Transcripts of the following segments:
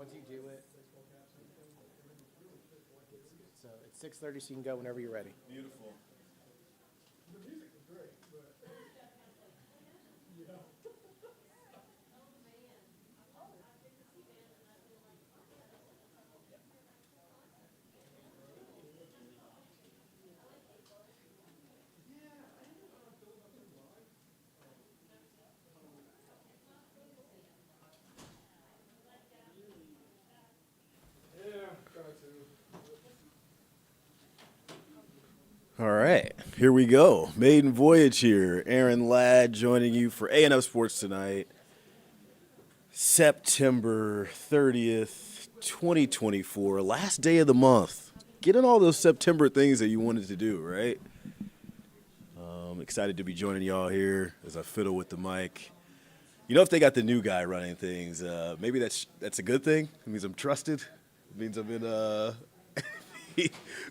Once you do it, so it's 6:30, so you can go whenever you're ready. Beautiful. All right, here we go. Maiden voyage here. Aaron Ladd joining you for A&F Sports Tonight. September 30th, 2024, last day of the month. Getting all those September things that you wanted to do, right? I'm excited to be joining y'all here as I fiddle with the mic. You know, if they got the new guy running things, maybe that's a good thing. It means I'm trusted. It means I'm in.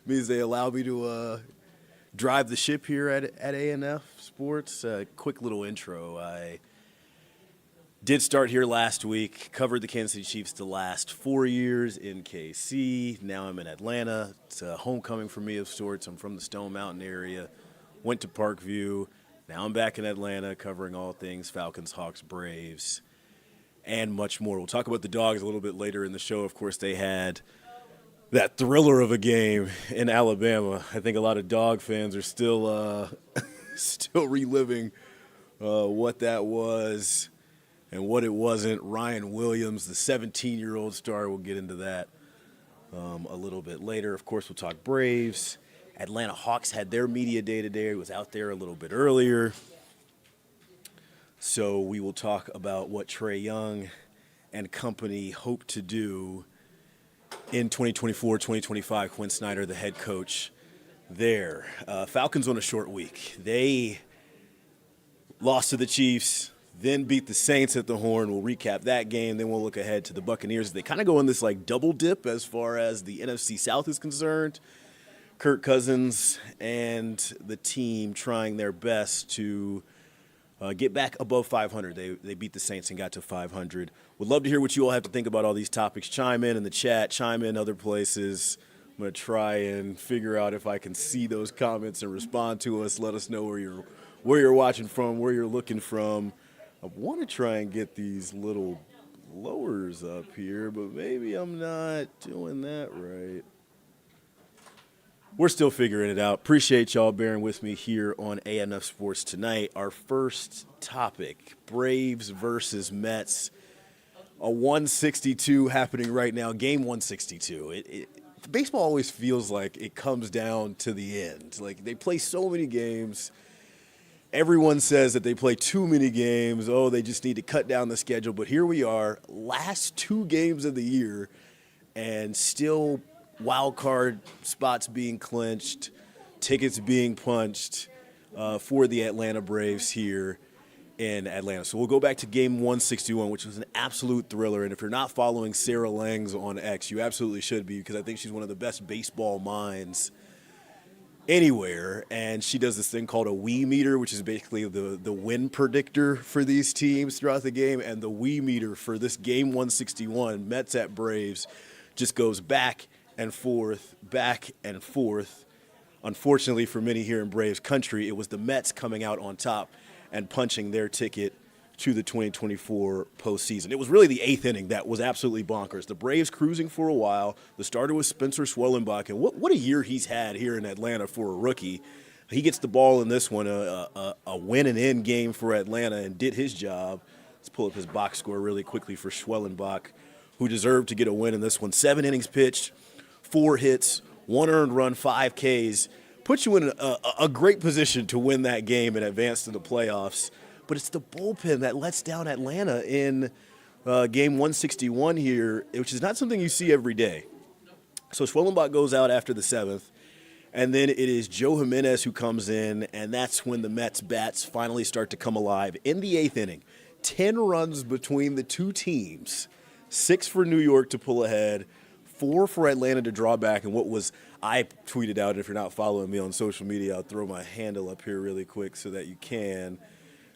Means they allow me to drive the ship here at A&F Sports. Quick little intro. I did start here last week, covered the Kansas City Chiefs the last 4 years in KC. Now I'm in Atlanta. It's a homecoming for me of sorts. I'm from the Stone Mountain area. Went to Parkview. Now I'm back in Atlanta covering all things Falcons, Hawks, Braves, and much more. We'll talk about the Dogs a little bit later in the show. Of course, they had that thriller of a game in Alabama. I think a lot of Dog fans are still still reliving what that was and what it wasn't. Ryan Williams, the 17-year-old star, we'll get into that a little bit later. Of course, we'll talk Braves. Atlanta Hawks had their media day today. It was out there a little bit earlier. So we will talk about what Trae Young and company hope to do in 2024, 2025. Quinn Snyder, the head coach there. Falcons on a short week. They lost to the Chiefs, then beat the Saints at the Horn. We'll recap that game. Then we'll look ahead to the Buccaneers. They kind of go in this like double dip as far as the NFC South is concerned. Kirk Cousins and the team trying their best to get back above 500. They beat the Saints and got to 500. Would love to hear what you all have to think about all these topics. Chime in the chat, chime in other places. I'm going to try and figure out if I can see those comments and respond to us. Let us know where you're watching from, where you're looking from. I want to try and get these little blowers up here, but maybe I'm not doing that right. We're still figuring it out. Appreciate y'all bearing with me here on A&F Sports Tonight. Our first topic, Braves versus Mets. A 162 happening right now, game 162. Baseball always feels like it comes down to the end. Like, they play so many games. Everyone says that they play too many games. Oh, they just need to cut down the schedule. But here we are, last two games of the year, and still wild card spots being clinched, tickets being punched for the Atlanta Braves here in Atlanta. So we'll go back to game 161, which was an absolute thriller. And if you're not following Sarah Langs on X, you absolutely should be, because I think she's one of the best baseball minds anywhere. And she does this thing called a WE meter, which is basically the win predictor for these teams throughout the game. And the WE meter for this game 161, Mets at Braves, just goes back and forth, back and forth. Unfortunately for many here in Braves country, it was the Mets coming out on top and punching their ticket to the 2024 postseason. It was really the eighth inning that was absolutely bonkers. The Braves cruising for a while. The starter was Spencer Swellenbach, and what a year he's had here in Atlanta for a rookie. He gets the ball in this one, a win and end game for Atlanta, and did his job. Let's pull up his box score really quickly for Swellenbach, who deserved to get a win in this one. 7 innings pitched, 4 hits, 1 earned run, 5 Ks. Puts you in a great position to win that game and advance to the playoffs. But it's the bullpen that lets down Atlanta in game 161 here, which is not something you see every day. So Swellenbach goes out after the 7th, and then it is Joe Jimenez who comes in, and that's when the Mets bats finally start to come alive. In the 8th inning, 10 runs between the two teams, 6 for New York to pull ahead, 4 for Atlanta to draw back, and what was I tweeted out, if you're not following me on social media, I'll throw my handle up here really quick so that you can.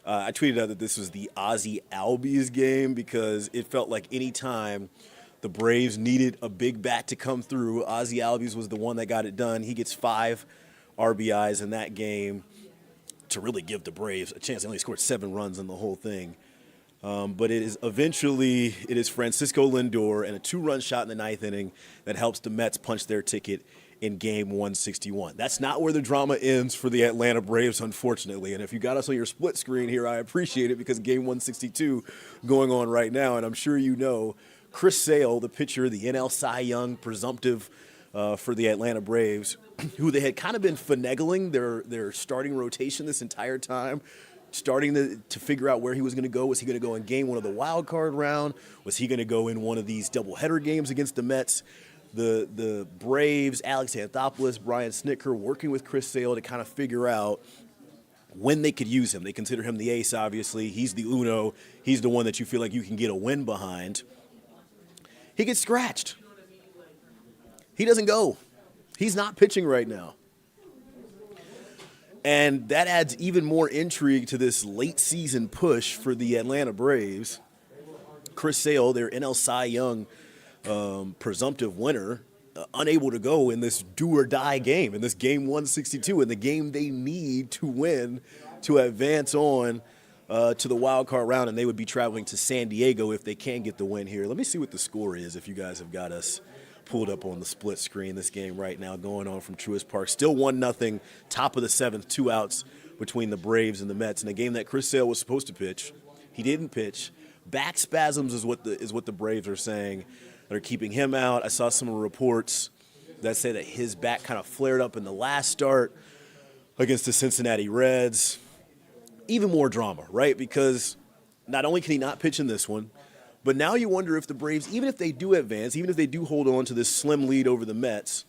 I tweeted out that this was the Ozzy Albies game, because it felt like any time The Braves needed a big bat to come through. Ozzie Albies was the one that got it done. He gets 5 RBIs in that game to really give the Braves a chance. They only scored 7 runs in the whole thing. But it is Francisco Lindor and a 2-run shot in the 9th inning that helps the Mets punch their ticket in game 161. That's not where the drama ends for the Atlanta Braves, unfortunately. And if you got us on your split screen here, I appreciate it, because game 162 going on right now, and I'm sure you know, Chris Sale, the pitcher, the NL Cy Young presumptive for the Atlanta Braves, who they had kind of been finagling their starting rotation this entire time, starting to figure out where he was going to go. Was he going to go in game 1 of the wild card round? Was he going to go in one of these doubleheader games against the Mets? The Braves, Alex Anthopoulos, Brian Snitker, working with Chris Sale to kind of figure out when they could use him. They consider him the ace, obviously. He's the uno. He's the one that you feel like you can get a win behind. He gets scratched. He doesn't go. He's not pitching right now. And that adds even more intrigue to this late season push for the Atlanta Braves. Chris Sale, their NL Cy Young presumptive winner, unable to go in this do or die game, in this game 162, in the game they need to win to advance on to the wild card round, and they would be traveling to San Diego if they can get the win here. Let me see what the score is, if you guys have got us pulled up on the split screen. This game right now going on from Truist Park, still 1-0, top of the 7th, 2 outs between the Braves and the Mets in a game that Chris Sale was supposed to pitch. He didn't pitch. Back spasms is what the Braves are saying. They're keeping him out. I saw some reports that say that his back kind of flared up in the last start against the Cincinnati Reds. Even more drama, right? Because not only can he not pitch in this one, but now you wonder if the Braves, even if they do advance, even if they do hold on to this slim lead over the Mets,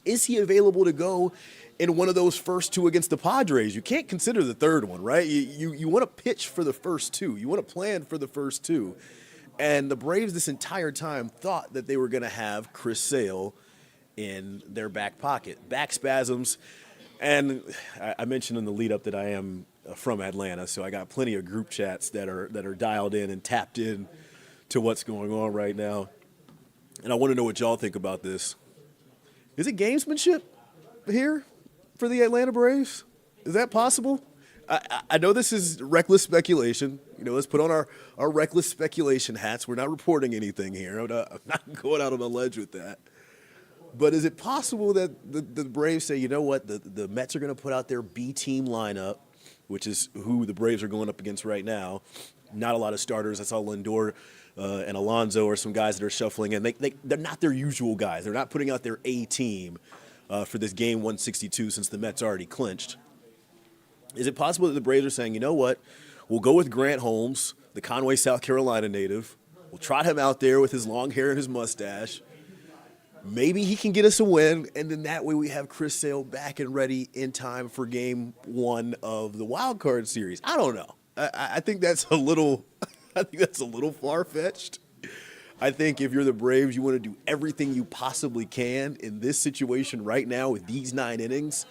is he available to go in one of those first 2 against the Padres? You can't consider the third one, right? You want to pitch for the first 2. You want to plan for the first 2. And the Braves this entire time thought that they were going to have Chris Sale in their back pocket. Back spasms. And I mentioned in the lead up that I am from Atlanta, so I got plenty of group chats that are dialed in and tapped in to what's going on right now. And I want to know what y'all think about this. Is it gamesmanship here for the Atlanta Braves? Is that possible? I know this is reckless speculation. You know, let's put on our reckless speculation hats. We're not reporting anything here. I'm not going out on a ledge with that. But is it possible that the Braves say, you know what, the Mets are going to put out their B team lineup, which is who the Braves are going up against right now? Not a lot of starters. I saw Lindor and Alonso are some guys that are shuffling in. They're not their usual guys. They're not putting out their A team for this game 162 since the Mets already clinched. Is it possible that the Braves are saying, you know what, we'll go with Grant Holmes, the Conway, South Carolina native. We'll trot him out there with his long hair and his mustache. Maybe he can get us a win, and then that way we have Chris Sale back and ready in time for game 1 of the wild card series. I don't know. I think that's a little far-fetched. I think if you're the Braves, you want to do everything you possibly can in this situation right now with these 9 innings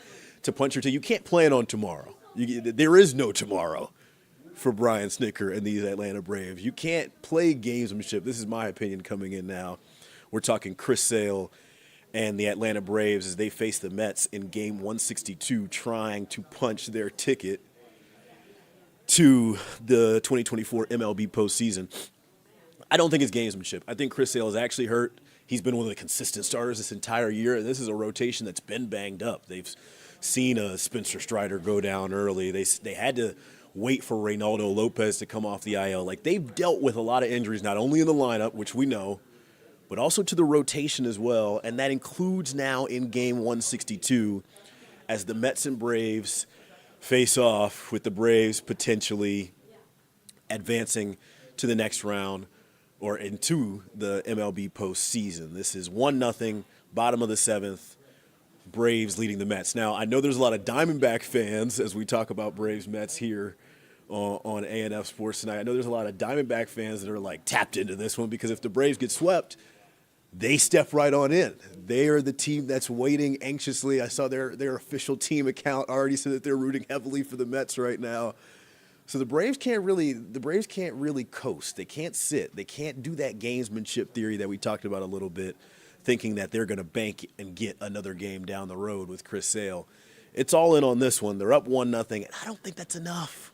to punch your team. You can't plan on tomorrow. There is no tomorrow for Brian Snitker and these Atlanta Braves. You can't play gamesmanship. This is my opinion coming in now. We're talking Chris Sale and the Atlanta Braves as they face the Mets in game 162, trying to punch their ticket to the 2024 MLB postseason. I don't think it's gamesmanship. I think Chris Sale is actually hurt. He's been one of the consistent starters this entire year, and this is a rotation that's been banged up. They've seen a Spencer Strider go down early. They had to wait for Reynaldo Lopez to come off the IL. Like, they've dealt with a lot of injuries, not only in the lineup, which we know, but also to the rotation as well, and that includes now in game 162 as the Mets and Braves face off, with the Braves potentially advancing to the next round or into the MLB postseason. This is 1-0, bottom of the 7th, Braves leading the Mets. Now, I know there's a lot of Diamondback fans as we talk about Braves-Mets here on A&F Sports tonight. I know there's a lot of Diamondback fans that are like tapped into this one, because if the Braves get swept, they step right on in. They are the team that's waiting anxiously. I saw their official team account already said that they're rooting heavily for the Mets right now. So the Braves can't really coast. They can't sit. They can't do that gamesmanship theory that we talked about a little bit, thinking that they're going to bank and get another game down the road with Chris Sale. It's all in on this one. They're up 1-0, and I don't think that's enough.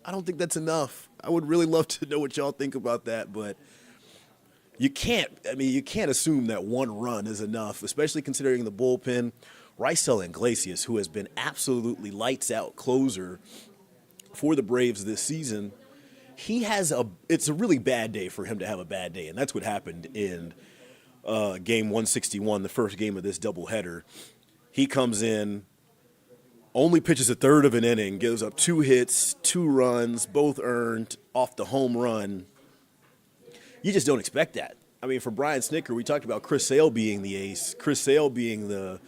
I would really love to know what y'all think about that, but you can't assume that one run is enough, especially considering the bullpen. Raisel Iglesias, who has been absolutely lights out closer for the Braves this season, it's a really bad day for him to have a bad day, and that's what happened in game 161, the first game of this doubleheader. He comes in, only pitches a third of an inning, gives up 2 hits, 2 runs, both earned off the home run. You just don't expect that. I mean, for Brian Snitker, we talked about Chris Sale being the ace, Chris Sale being the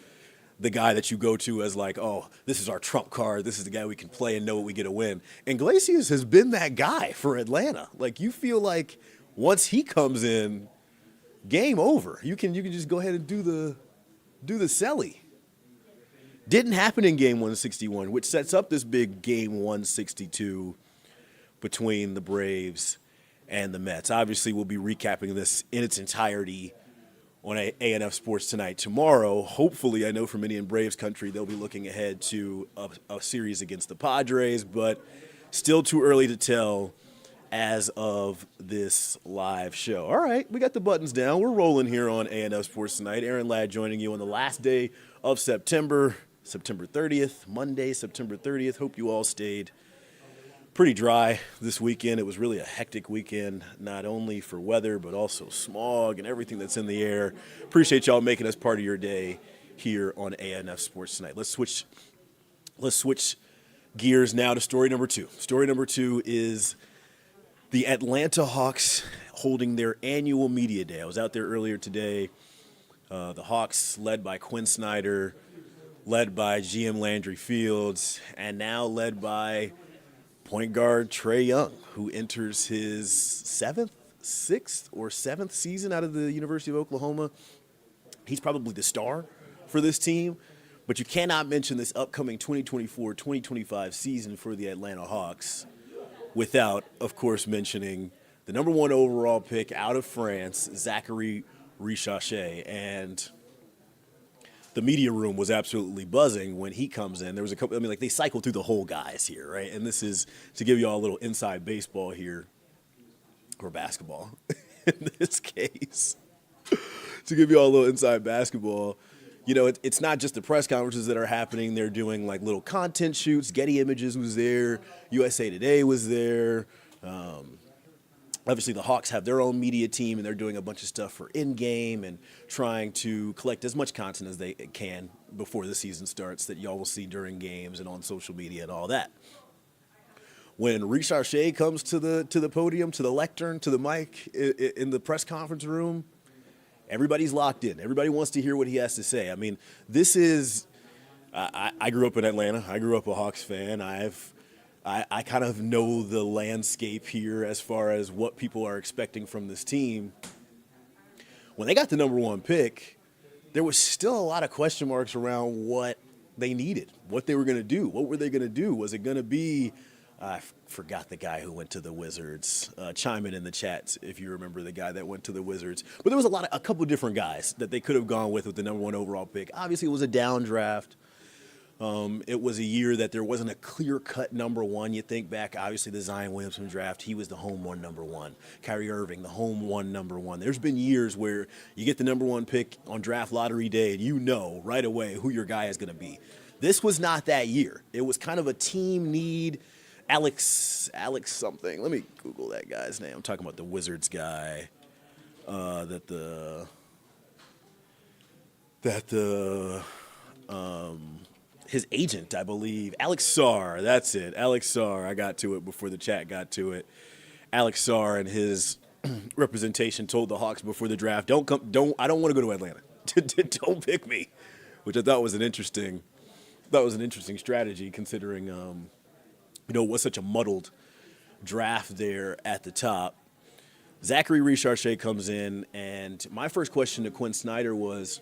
guy that you go to as like, oh, this is our trump card. This is the guy we can play and know we get a win. And Iglesias has been that guy for Atlanta. Like, you feel like once he comes in, game over. You can just go ahead and do the celly. Didn't happen in game 161, which sets up this big game 162 between the Braves and the Mets. Obviously, we'll be recapping this in its entirety on A&F Sports Tonight tomorrow. Hopefully, I know for many in Braves country, they'll be looking ahead to a series against the Padres, but still too early to tell as of this live show. All right, we got the buttons down. We're rolling here on A&F Sports Tonight. Aaron Ladd joining you on the last day of September 30th, Monday, September 30th. Hope you all stayed pretty dry this weekend. It was really a hectic weekend, not only for weather, but also smog and everything that's in the air. Appreciate y'all making us part of your day here on A&F Sports Tonight. Let's switch gears now to story number 2. Story number 2 is the Atlanta Hawks holding their annual media day. I was out there earlier today. The Hawks, led by Quinn Snyder, led by GM Landry Fields, and now led by point guard Trae Young, who enters his 6th or 7th season out of the University of Oklahoma. He's probably the star for this team, but you cannot mention this upcoming 2024-2025 season for the Atlanta Hawks without, of course, mentioning the number 1 overall pick out of France, Zachary Richarchet. And the media room was absolutely buzzing when he comes in. There was a couple, they cycle through the whole guys here, right? And this is to give you all a little inside baseball here, or basketball in this case. To give you all a little inside basketball, it's not just the press conferences that are happening. They're doing like little content shoots. Getty Images was there. USA Today was there. Obviously, the Hawks have their own media team, and they're doing a bunch of stuff for in-game and trying to collect as much content as they can before the season starts that y'all will see during games and on social media and all that. When Richarchet comes to the podium, to the lectern, to the mic in the press conference room, everybody's locked in. Everybody wants to hear what he has to say. I mean, this is I grew up in Atlanta. I grew up a Hawks fan. I kind of know the landscape here as far as what people are expecting from this team. When they got the number 1 pick, there was still a lot of question marks around what they needed, what they were going to do. What were they going to do? Was it going to be I forgot the guy who went to the Wizards. Chime in the chat if you remember the guy that went to the Wizards. But there was a couple of different guys that they could have gone with the number 1 overall pick. Obviously, it was a down draft. It was a year that there wasn't a clear-cut number 1. You think back, obviously, the Zion Williamson draft. He was the home 1 number 1. Kyrie Irving, the home 1 number 1. There's been years where you get the number 1 pick on draft lottery day, and you know right away who your guy is going to be. This was not that year. It was kind of a team need. Alex something. Let me Google that guy's name. I'm talking about the Wizards guy his agent, I believe, Alex Sarr. That's it, Alex Sarr. I got to it before the chat got to it. Alex Sarr and his representation told the Hawks before the draft, I don't want to go to Atlanta. Don't pick me, which I thought was an interesting strategy considering it was such a muddled draft there at the top. Zachary Richarchet comes in, and my first question to Quinn Snyder was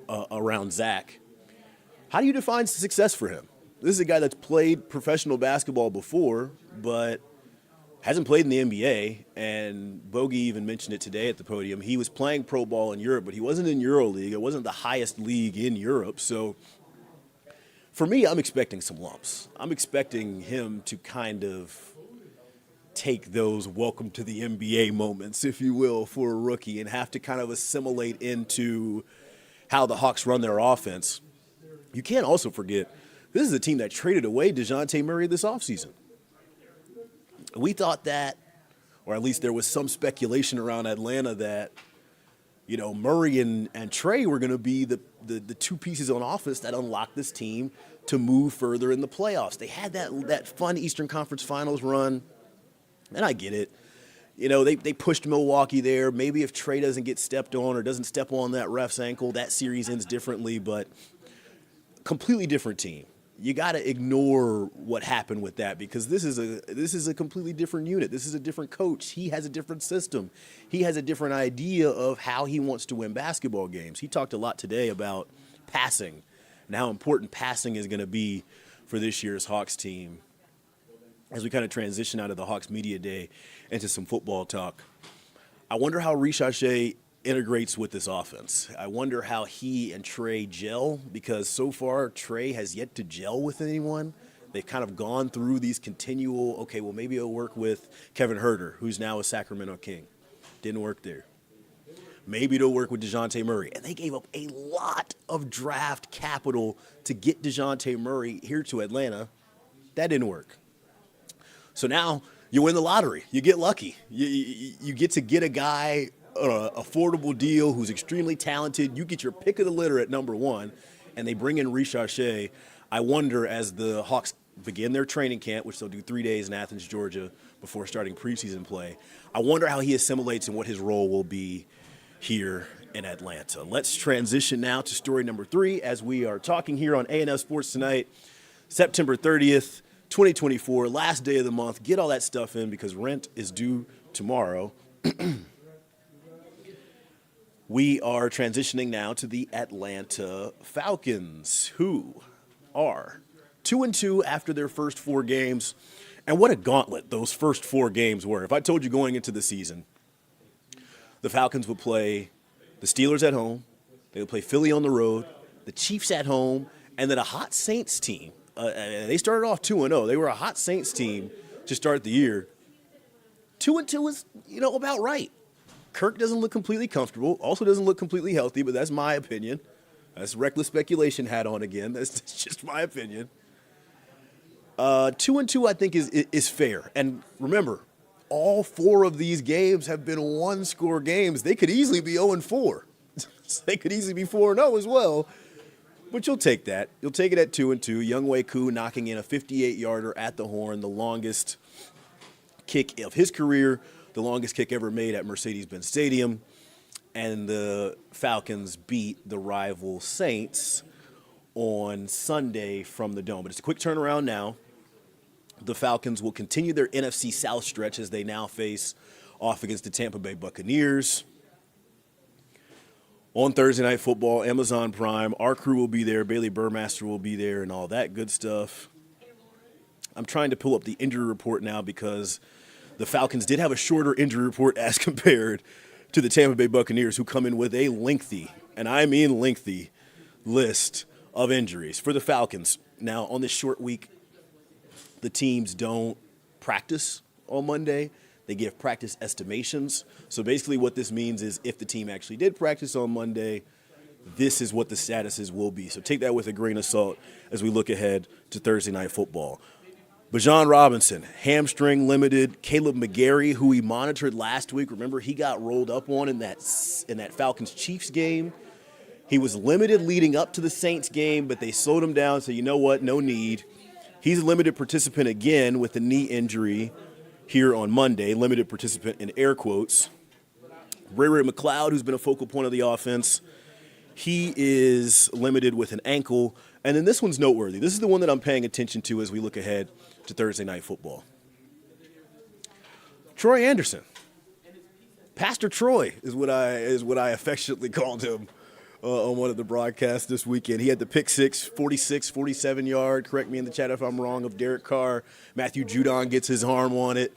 around Zach. How do you define success for him? This is a guy that's played professional basketball before, but hasn't played in the NBA. And Bogey even mentioned it today at the podium. He was playing pro ball in Europe, but he wasn't in EuroLeague. It wasn't the highest league in Europe. So for me, I'm expecting some lumps. I'm expecting him to kind of take those welcome to the NBA moments, if you will, for a rookie and have to kind of assimilate into how the Hawks run their offense. You can't also forget, this is a team that traded away DeJounte Murray this offseason. We thought that, or at least there was some speculation around Atlanta that, you know, Murray and Trey were going to be the two pieces on offense that unlocked this team to move further in the playoffs. They had that fun Eastern Conference Finals run, and I get it. You know, they pushed Milwaukee there. Maybe if Trey doesn't get stepped on or doesn't step on that ref's ankle, that series ends differently, but completely different team. You got to ignore what happened with that because this is a completely different unit. This is a different coach. He has a different system. He has a different idea of how he wants to win basketball games. He talked a lot today about passing and how important passing is going to be for this year's Hawks team as we kind of transition out of the Hawks Media Day into some football talk. I wonder how Ricochet integrates with this offense. I wonder how he and Trey gel because so far Trey has yet to gel with anyone. They've kind of gone through these continual, okay, well, maybe it'll work with Kevin Huerter, who's now a Sacramento King. Didn't work there. Maybe it'll work with DeJounte Murray. And they gave up a lot of draft capital to get DeJounte Murray here to Atlanta. That didn't work. So now you win the lottery. You get lucky. You get to get a guy affordable deal who's extremely talented. You get your pick of the litter at number one, and they bring in Ricochet. I wonder, as the Hawks begin their training camp, which they'll do 3 days in Athens, Georgia, before starting preseason play, I wonder how he assimilates and what his role will be here in Atlanta. Let's transition now to story number 3 as we are talking here on A&F Sports Tonight, September 30th, 2024, last day of the month. Get all that stuff in because rent is due tomorrow. We are transitioning now to the Atlanta Falcons, who are 2-2 after their first 4 games. And what a gauntlet those first 4 games were. If I told you going into the season, the Falcons would play the Steelers at home, they would play Philly on the road, the Chiefs at home, and then a hot Saints team. They started off 2-0. They were a hot Saints team to start the year. 2-2 is, about right. Kirk doesn't look completely comfortable, also doesn't look completely healthy, but that's my opinion. That's reckless speculation hat on again. That's just my opinion. 2-2, I think, is fair. And remember, all 4 of these games have been one-score games. They could easily be 0-4. They could easily be 4-0 as well. But you'll take that. You'll take it at 2-2. Younghoe Koo knocking in a 58-yarder at the horn, the longest kick of his career, the longest kick ever made at Mercedes-Benz Stadium. And the Falcons beat the rival Saints on Sunday from the Dome. But it's a quick turnaround now. The Falcons will continue their NFC South stretch as they now face off against the Tampa Bay Buccaneers. On Thursday Night Football, Amazon Prime, our crew will be there, Bailey Burmaster will be there, and all that good stuff. I'm trying to pull up the injury report now because the Falcons did have a shorter injury report as compared to the Tampa Bay Buccaneers, who come in with a lengthy, and I mean lengthy, list of injuries for the Falcons. Now, on this short week, the teams don't practice on Monday. They give practice estimations. So basically what this means is if the team actually did practice on Monday, this is what the statuses will be. So take that with a grain of salt as we look ahead to Thursday Night Football. Bijan Robinson, hamstring limited. Caleb McGarry, who we monitored last week, remember he got rolled up on in that Falcons-Chiefs game. He was limited leading up to the Saints game, but they slowed him down, so you know what, no need. He's a limited participant again with a knee injury here on Monday, limited participant in air quotes. Ray McLeod, who's been a focal point of the offense, he is limited with an ankle. And then this one's noteworthy. This is the one that I'm paying attention to as we look ahead to Thursday Night Football. Troy Anderson. Pastor Troy is what I affectionately called him on one of the broadcasts this weekend. He had the pick six, 46, 47-yard, correct me in the chat if I'm wrong, of Derek Carr. Matthew Judon gets his arm on it.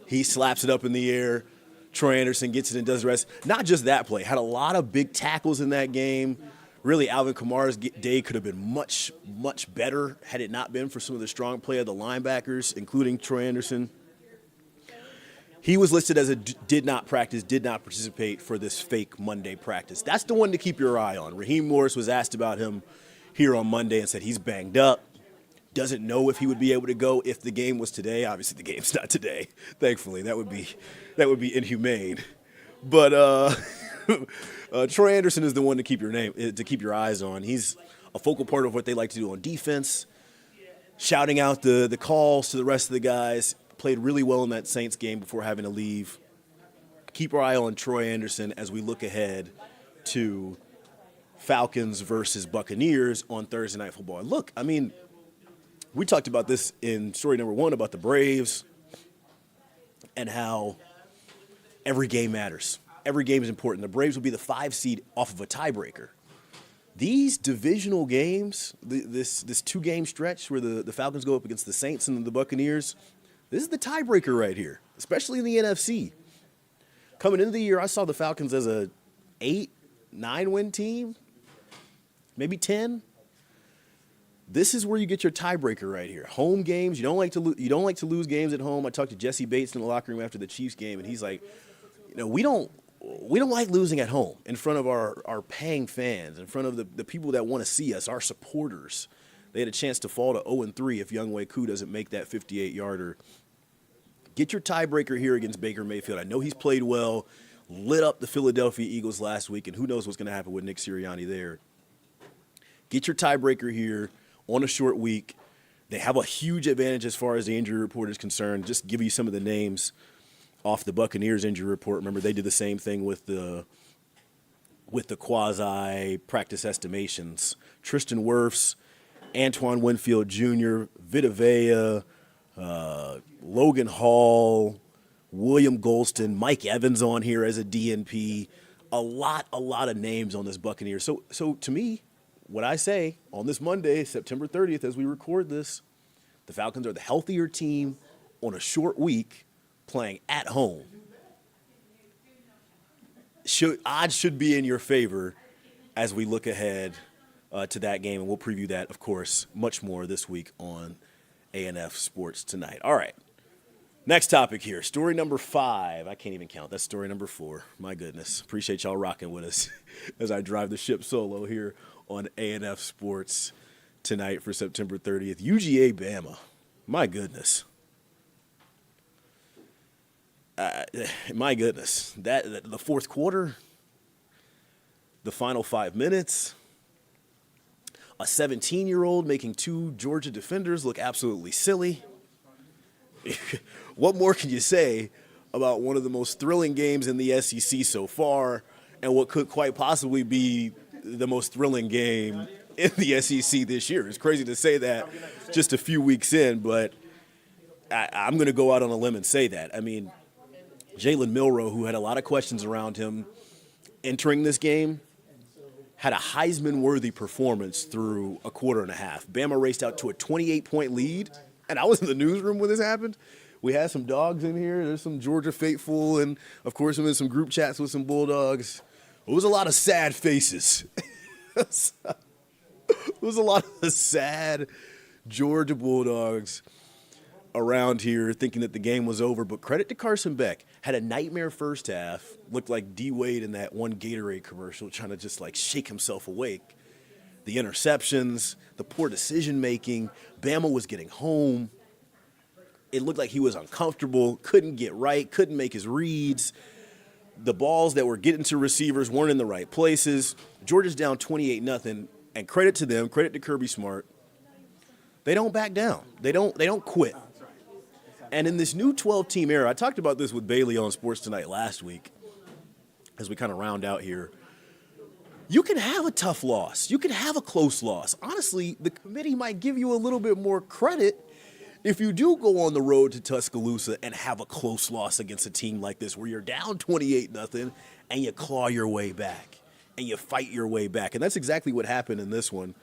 He slaps it up in the air. Troy Anderson gets it and does the rest. Not just that play. Had a lot of big tackles in that game. Really, Alvin Kamara's day could have been much, much better had it not been for some of the strong play of the linebackers, including Troy Anderson. He was listed as a did not practice, did not participate for this fake Monday practice. That's the one to keep your eye on. Raheem Morris was asked about him here on Monday and said he's banged up. Doesn't know if he would be able to go if the game was today. Obviously, the game's not today, thankfully. That would be inhumane. But Troy Anderson is the one to keep your eyes on. He's a focal part of what they like to do on defense, shouting out the calls to the rest of the guys. Played really well in that Saints game before having to leave. Keep our eye on Troy Anderson as we look ahead to Falcons versus Buccaneers on Thursday Night Football. And look, I mean, we talked about this in story number 1 about the Braves and how every game matters. Every game is important. The Braves will be the 5 seed off of a tiebreaker. These divisional games, this 2-game stretch where the Falcons go up against the Saints and the Buccaneers, this is the tiebreaker right here, especially in the NFC. Coming into the year, I saw the Falcons as a 8, 9-win team, maybe 10. This is where you get your tiebreaker right here. Home games, you don't like to lose games at home. I talked to Jesse Bates in the locker room after the Chiefs game, and he's like, we don't like losing at home in front of our paying fans, in front of the people that want to see us, our supporters. They had a chance to fall to 0-3 if Younghoe Koo doesn't make that 58-yarder. Get your tiebreaker here against Baker Mayfield. I know he's played well, lit up the Philadelphia Eagles last week, and who knows what's going to happen with Nick Sirianni there. Get your tiebreaker here on a short week. They have a huge advantage as far as the injury report is concerned. Just give you some of the names off the Buccaneers injury report. Remember, they did the same thing with the quasi-practice estimations. Tristan Wirfs, Antoine Winfield Jr., Vita Vea, Logan Hall, William Golston, Mike Evans on here as a DNP. A lot of names on this Buccaneers. So to me, what I say on this Monday, September 30th, as we record this, the Falcons are the healthier team on a short week playing at home. Odds should be in your favor as we look ahead to that game, and we'll preview that, of course, much more this week on A&F Sports Tonight. All right, next topic here, story number 5. I can't even count. That's story number 4. My goodness. Appreciate y'all rocking with us as I drive the ship solo here on A&F Sports Tonight for September 30th. UGA-Bama. My goodness. My goodness. The fourth quarter, the final 5 minutes, a 17-year-old making 2 Georgia defenders look absolutely silly. What more can you say about one of the most thrilling games in the SEC so far and what could quite possibly be the most thrilling game in the SEC this year? It's crazy to say that just a few weeks in, but I'm going to go out on a limb and say that. I mean, Jalen Milroe, who had a lot of questions around him entering this game, had a Heisman-worthy performance through a quarter and a half. Bama raced out to a 28-point lead, and I was in the newsroom when this happened. We had some dogs in here. There's some Georgia faithful, and, of course, I'm in some group chats with some Bulldogs. It was a lot of sad faces. It was a lot of sad Georgia Bulldogs around here thinking that the game was over. But credit to Carson Beck. Had a nightmare first half. Looked like D. Wade in that one Gatorade commercial trying to just like shake himself awake. The interceptions, the poor decision-making. Bama was getting home. It looked like he was uncomfortable, couldn't get right, couldn't make his reads. The balls that were getting to receivers weren't in the right places. Georgia's down 28-0, and credit to them, credit to Kirby Smart. They don't back down. They don't quit. And in this new 12-team era, I talked about this with Bailey on Sports Tonight last week as we kind of round out here. You can have a tough loss. You can have a close loss. Honestly, the committee might give you a little bit more credit if you do go on the road to Tuscaloosa and have a close loss against a team like this where you're down 28-0 and you claw your way back. and you fight your way back. And that's exactly what happened in this one.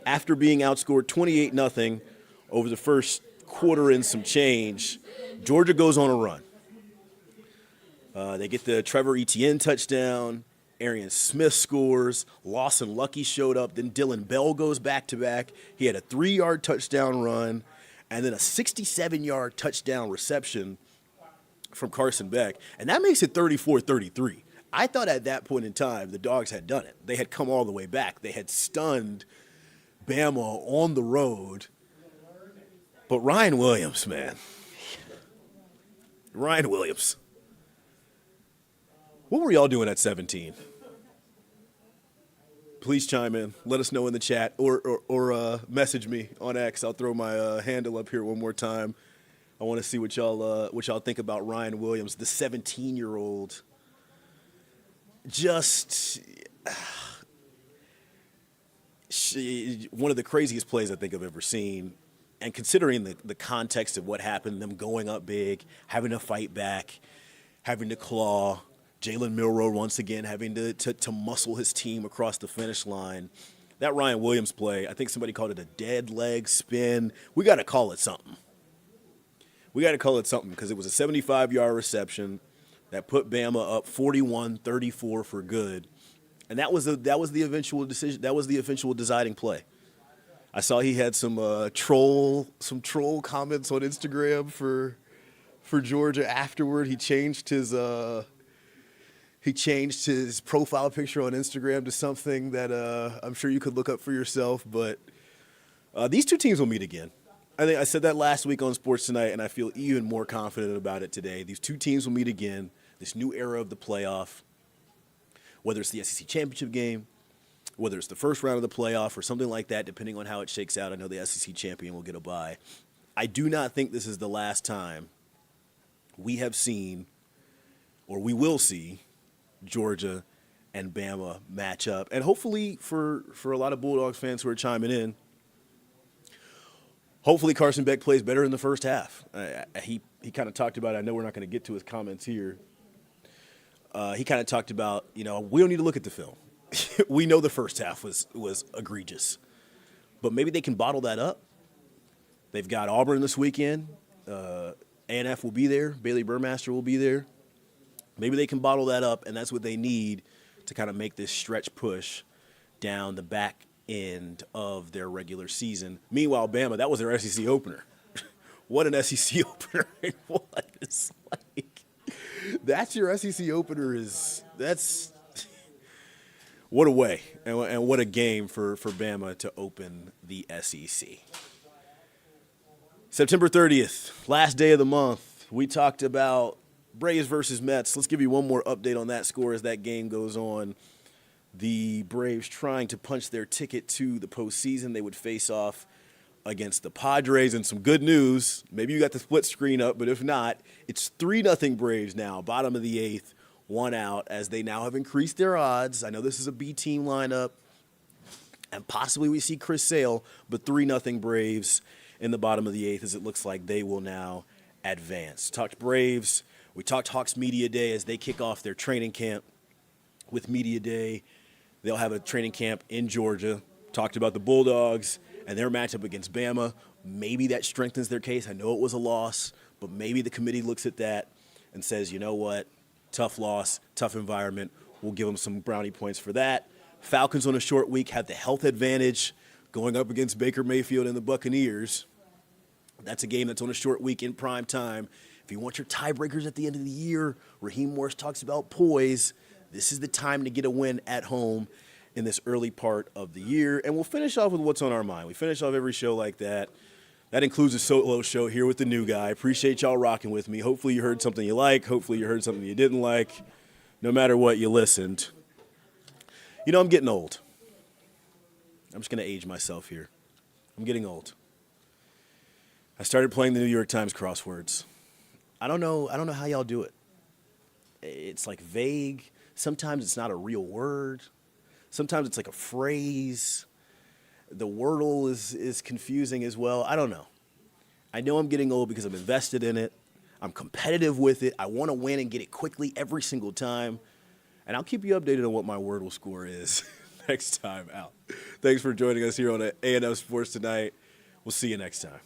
After being outscored 28-0 over the first quarter and some change, Georgia goes on a run. They get the Trevor Etienne touchdown. Arian Smith scores. Lawson Lucky showed up. Then Dylan Bell goes back-to-back. He had a 3-yard touchdown run and then a 67-yard touchdown reception from Carson Beck. And that makes it 34-33. I thought at that point in time the Dogs had done it. They had come all the way back. They had stunned Bama on the road. But Ryan Williams, man. Ryan Williams. What were y'all doing at 17? Please chime in. Let us know in the chat or message me on X. I'll throw my handle up here one more time. I want to see what y'all think about Ryan Williams, the 17-year-old. Just one of the craziest plays I think I've ever seen. And considering the context of what happened, them going up big, having to fight back, having to claw, Jalen Milroe once again having to muscle his team across the finish line. That Ryan Williams play, I think somebody called it a dead leg spin. We got to call it something. We got to call it something because it was a 75-yard reception that put Bama up 41-34 for good. And that was the eventual decision. That was the eventual deciding play. I saw he had some troll comments on Instagram for Georgia afterward. He changed his profile picture on Instagram to something that I'm sure you could look up for yourself. But these two teams will meet again. I think I said that last week on Sports Tonight, and I feel even more confident about it today. These two teams will meet again. This new era of the playoff, whether it's the SEC championship game, whether it's the first round of the playoff or something like that, depending on how it shakes out. I know the SEC champion will get a bye. I do not think this is the last time we have seen or we will see Georgia and Bama match up. And hopefully for a lot of Bulldogs fans who are chiming in, hopefully Carson Beck plays better in the first half. He kind of talked about it. I know we're not going to get to his comments here. He kind of talked about, we don't need to look at the film. We know the first half was egregious. But maybe they can bottle that up. They've got Auburn this weekend. A&F will be there. Bailey Burmaster will be there. Maybe they can bottle that up, and that's what they need to kind of make this stretch push down the back end of their regular season. Meanwhile, Bama, that was their SEC opener. What an SEC opener it was. That's your SEC opener that's what a way and what a game for Bama to open the SEC. September 30th, last day of the month, we talked about Braves versus Mets. Let's give you one more update on that score as that game goes on. The Braves trying to punch their ticket to the postseason. They would face off against the Padres. And some good news, maybe you got the split screen up, but if not, it's 3-0 Braves now, bottom of the eighth, one out, as they now have increased their odds. I know this is a B team lineup, and possibly we see Chris Sale, but 3-0 Braves in the bottom of the eighth, as it looks like they will now advance. Talked Braves. We talked Hawks Media Day as they kick off their training camp with Media Day. They'll have a training camp in Georgia. Talked about the Bulldogs and their matchup against Bama. Maybe that strengthens their case. I know it was a loss, but maybe the committee looks at that and says, you know what, tough loss, tough environment. We'll give them some brownie points for that. Falcons on a short week have the health advantage going up against Baker Mayfield and the Buccaneers. That's a game that's on a short week in prime time. If you want your tiebreakers at the end of the year, Raheem Morris talks about poise. This is the time to get a win at home in this early part of the year. And we'll finish off with what's on our mind. We finish off every show like that. That includes a solo show here with the new guy. Appreciate y'all rocking with me. Hopefully you heard something you like. Hopefully you heard something you didn't like. No matter what, you listened. I'm getting old. I'm just going to age myself here. I'm getting old. I started playing the New York Times crosswords. I don't know how y'all do it. It's like vague. Sometimes it's not a real word. Sometimes it's like a phrase. The wordle is confusing as well. I don't know. I know I'm getting old because I'm invested in it. I'm competitive with it. I want to win and get it quickly every single time. and I'll keep you updated on what my Wordle score is next time out. Thanks for joining us here on A&M Sports Tonight. We'll see you next time.